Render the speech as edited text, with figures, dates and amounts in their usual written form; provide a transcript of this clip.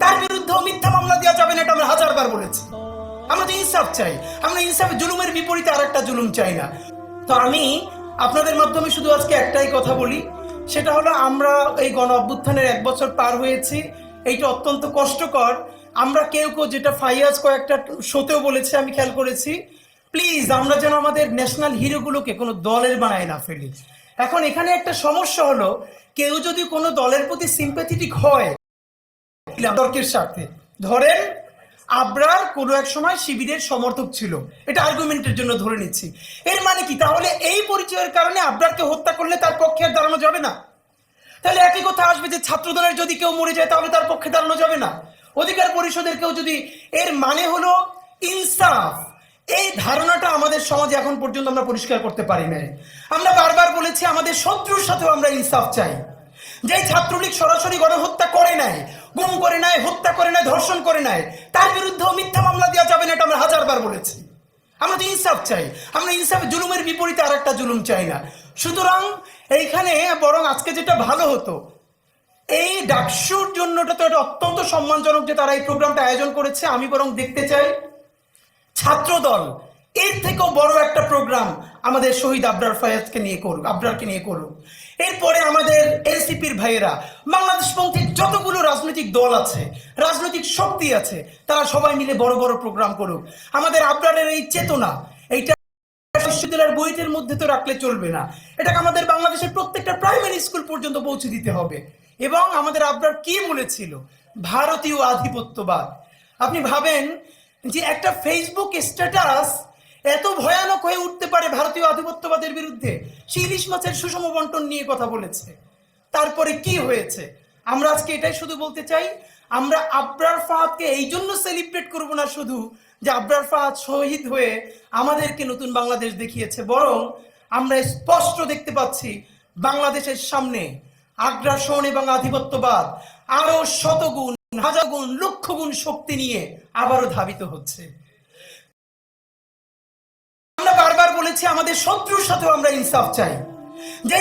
তার বিরুদ্ধে মিথ্যা মামলা দেওয়া যাবে না, এটা আমরা হাজারবার বলেছি। আমরা তো ইনসাফ চাই, আমরা ইনসাফ জুলুমের বিপরীতে আরেকটা জুলুম চাই না। তো আমি আপনাদের মাধ্যমে শুধু আজকে একটাই কথা বলি, সেটা হলো আমরা এই গণ অভ্যুত্থানের 1 বছর পার হয়েছি, এইটা অত্যন্ত কষ্টকর। আমরা কেউ যেটা ফাইয়াজ কয়েকটা শোতেও বলেছে, আমি খেয়াল করেছি, প্লিজ আমরা যেন আমাদের ন্যাশনাল হিরোগুলোকে কোনো দলের বানায় না ফেলি। এখন এখানে একটা সমস্যা হলো, কেউ যদি কোনো দলের প্রতি সিম্প্যাথেটিক হয় তর্কের স্বার্থে, ধরেন আবরার কোনো এক সময় শিবিরের সমর্থক ছিল, এটা আর্গুমেন্টের জন্য ধরে নিচ্ছি, এর মানে কি তাহলে এই পরিচয়ের কারণে আবরারকে হত্যা করলে তার পক্ষে আর দাঁড়ানো যাবে না? তাহলে একই কথা আসবে যে ছাত্রদলের যদি কেউ মরে যায় তাহলে তার পক্ষে দাঁড়ানো যাবে না, অধিকার পরিষদের কেউ যদি, এর মানে হলো ইনসাফ। এই ধারণাটা আমাদের সমাজে এখন পর্যন্ত আমরা পরিষ্কার করতে পারি না। আমরা বারবার বলেছি আমাদের শত্রুর সাথেও আমরা ইনসাফ চাই। যে ছাত্রলীগ সরাসরি গণহত্যা করে নাই, গুম করে নাই, হত্যা করে নাই, ধর্ষণ করে নাই, তার বিরুদ্ধে মিথ্যা মামলা দেওয়া যাবে না, এটা আমরা হাজারবার বলেছি। আমরা তো ইনসাফ চাই, আমরা ইনসাফ জুলুমের বিপরীতে আর একটা জুলুম চাই না। সুতরাং এইখানে বরং আজকে যেটা ভালো হতো, এই ডাকসুর জন্যটা তো এটা অত্যন্ত সম্মানজনক যে তারা এই প্রোগ্রামটা আয়োজন করেছে। আমি বরং দেখতে চাই ছাত্রদল এর থেকেও বড় একটা প্রোগ্রাম আমাদের শহীদ আবরার ফায়াজকে নিয়ে করুক, আবরারকে নিয়ে করুক। এরপরে আমাদের এনসিপির ভাইয়েরা, বাংলাদেশপন্থী যতগুলো রাজনৈতিক দল আছে, রাজনৈতিক শক্তি আছে, তারা সবাই মিলে বড় বড় প্রোগ্রাম করুক। আমাদের আবরারের এই চেতনা, এইটা বিশ্ববিদ্যালয়ের বইয়ের মধ্যে তো রাখলে চলবে না, এটাকে আমাদের বাংলাদেশের প্রত্যেকটা প্রাইমারি স্কুল পর্যন্ত পৌঁছে দিতে হবে। এবং আমাদের আবরার কি বলেছিল, ভারতীয় আধিপত্যবাদ। আপনি ভাবেন যে একটা ফেসবুক স্ট্যাটাস এত ভয়ানক হয়ে উঠতে পারে ভারতীয় আধিপত্যবাদের বিরুদ্ধে। সে ইলিশ মাছের সুষম বন্টন নিয়ে কথা বলেছে, তারপরে কি হয়েছে। আমরা আজকে এটাই শুধু বলতে চাই, আমরা আবরার ফাহাদকে এই জন্য সেলিব্রেট করবো না শুধু যে আবরার ফাহাদ শহীদ হয়ে আমাদেরকে নতুন বাংলাদেশ দেখিয়েছে, বরং আমরা স্পষ্ট দেখতে পাচ্ছি বাংলাদেশের সামনে আগ্রাসন এবং আধিপত্যবাদ আরো শতগুণ, হাজার গুণ, লক্ষ গুণ শক্তি নিয়ে আবারও ধাবিত হচ্ছে। আমরা বারবার বলেছি আমাদের শত্রুর সাথেও আমরা ইনসাফ চাই। যে